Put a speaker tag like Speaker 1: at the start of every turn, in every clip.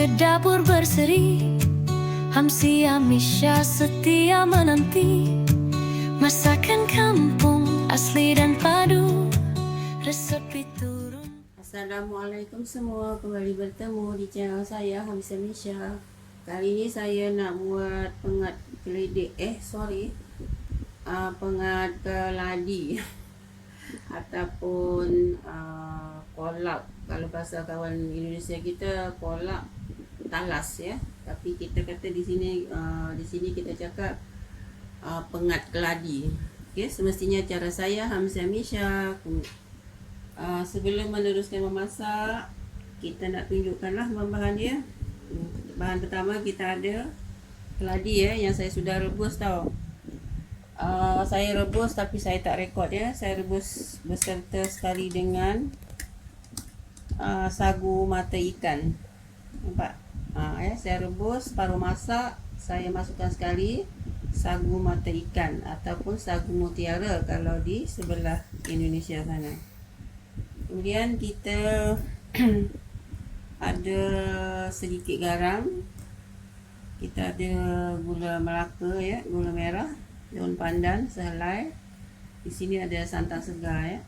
Speaker 1: ke dapur berseri. Hamsi Amisha setia menanti masakan kampung asli dan padu, resep turun.
Speaker 2: Assalamualaikum semua, kembali bertemu di channel saya Hamsi Amisha. Kali ini saya nak buat pengat keledek, pengat keladi ataupun kolak. Kalau bahasa kawan Indonesia kita kolak talas ya. Tapi kita kata di sini kita cakap pengat keladi. Okey, semestinya cara saya Hamsi Amisha. Sebelum meneruskan memasak, kita nak tunjukkanlah bahan dia. Bahan pertama kita ada keladi ya, yang saya sudah rebus tau. Saya rebus tapi saya tak rekod ya. Saya rebus beserta sekali dengan sagu mata ikan. Nampak? Ya, saya rebus paruh masak, saya masukkan sekali sagu mata ikan ataupun sagu mutiara kalau di sebelah Indonesia sana. Kemudian kita ada sedikit garam. Kita ada gula Melaka ya, gula merah, daun pandan sehelai. Di sini ada santan segar ya.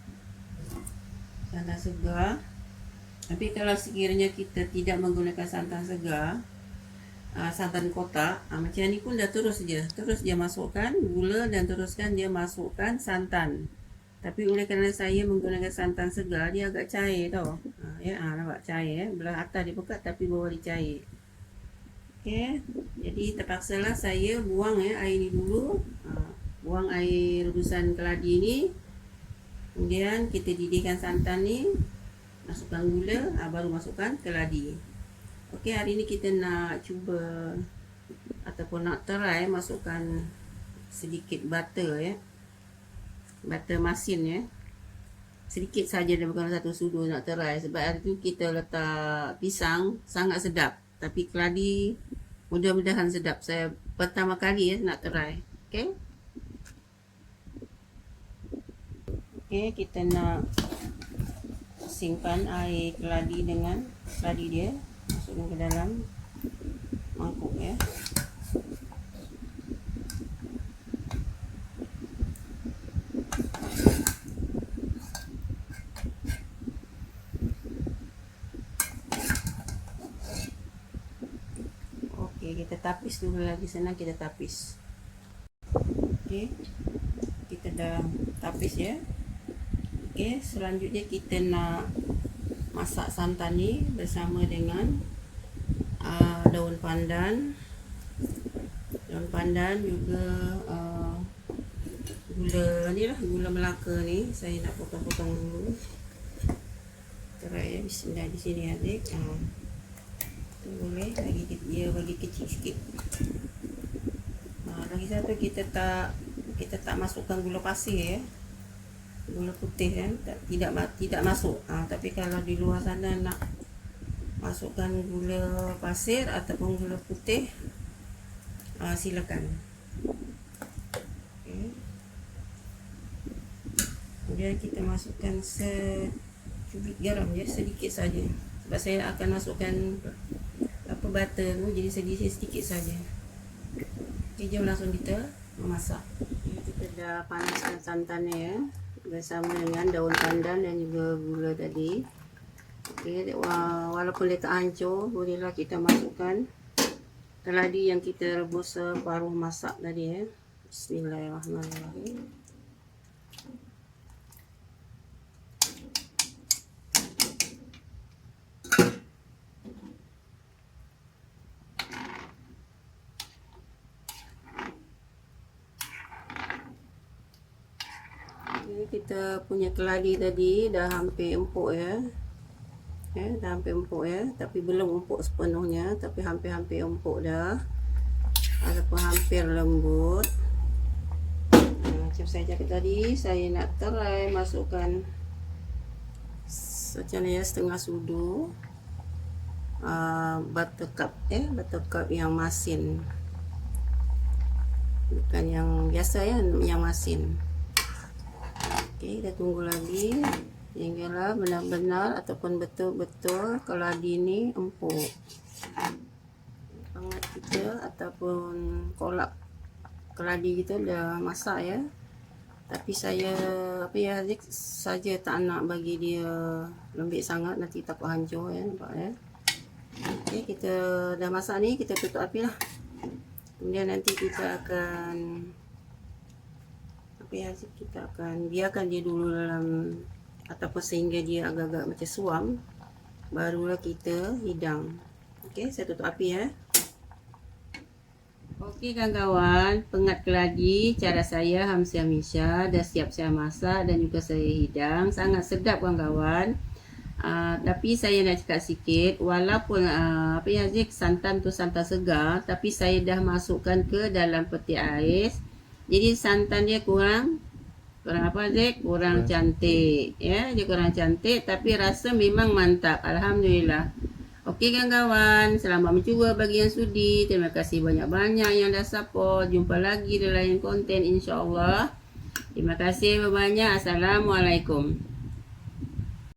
Speaker 2: Santan segar. Tapi kalau sekiranya kita tidak menggunakan santan segar, santan kotak, macam ni pun dah terus dia masukkan gula dan teruskan dia masukkan santan. Tapi oleh kerana saya menggunakan santan segar, dia agak cair tau. Nampak cair ya. Belah atas dia pekat tapi bawah dia cair. Okey, jadi terpaksalah saya buang ya air ni dulu. Buang air rebusan keladi ni. Kemudian kita didihkan santan ni, masukkan gula, baru masukkan keladi. Okey, hari ni kita nak cuba ataupun nak try masukkan sedikit butter ya. Butter masin ya. Sedikit saja, dia bukan satu sudu nak try. Sebab hari tu kita letak pisang, sangat sedap. Tapi keladi mudah-mudahan sedap. Saya pertama kali ya nak try. Okey. Okey, kita nak simpan air keladi dengan keladi dia. Masukkan ke dalam mangkuk ya. Okey, kita tapis dulu lagi, senang kita tapis. Okey, kita dah tapis ya. Okey, selanjutnya kita nak masak santan ni bersama dengan daun pandan juga gula ni lah, gula Melaka ni. Saya nak potong-potong dulu. Try ya, bismillah. Di sini adik. Tu boleh bagi kecil sikit. Lagi satu kita tak masukkan gula pasir ya. Gula putih kan tidak masuk. Tapi kalau di luar sana nak masukkan gula pasir ataupun gula putih, silakan. Okay. Kemudian kita masukkan secubit garam ya, sedikit saja. Sebab saya akan masukkan butter tu, jadi sedikit saja. Okay, jom langsung kita memasak. Kita dah panaskan santannya ya, bersama dengan daun pandan dan juga gula tadi. Okey, walaupun dia tak hancur, bolehlah kita masukkan keladi yang kita rebus separuh masak tadi ya. Bismillahirrahmanirrahim. Kita punya keladi tadi dah hampir empuk ya. Dah hampir empuk ya, tapi belum empuk sepenuhnya, tapi hampir-hampir empuk dah. Ataupun hampir lembut. Macam saya cakap tadi, saya nak try masukkan macam ni ya, setengah sudu buttercup yang masin. Bukan yang biasa ya, yang masin. Okey, kita tunggu lagi. Sehinggalah benar-benar ataupun betul-betul keladi ni empuk. Hangat kita ataupun kolak keladi kita dah masak ya. Tapi saya Zik saja tak nak bagi dia lembik sangat, nanti takut hancur ya, nampak ya. Okey, kita dah masak ni, kita tutup api lah. Kemudian nanti kita akan Zik, kita akan biarkan dia dulu dalam ataupun sehingga dia agak-agak macam suam, barulah kita hidang. Okey, saya tutup api ya. Okey kawan-kawan, pengat keladi cara saya Hamsi Amisha dah siap saya masak dan juga saya hidang. Sangat sedap kawan-kawan. Tapi saya nak cakap sikit, walaupun Zik, santan tu santan segar, tapi saya dah masukkan ke dalam peti ais. Jadi santan dia kurang Zik? Kurang cantik ya, dia kurang cantik tapi rasa memang mantap. Alhamdulillah. Okey kawan-kawan, selamat mencuba bagi yang sudi. Terima kasih banyak-banyak yang dah support. Jumpa lagi di lain konten insya-Allah. Terima kasih banyak. Assalamualaikum.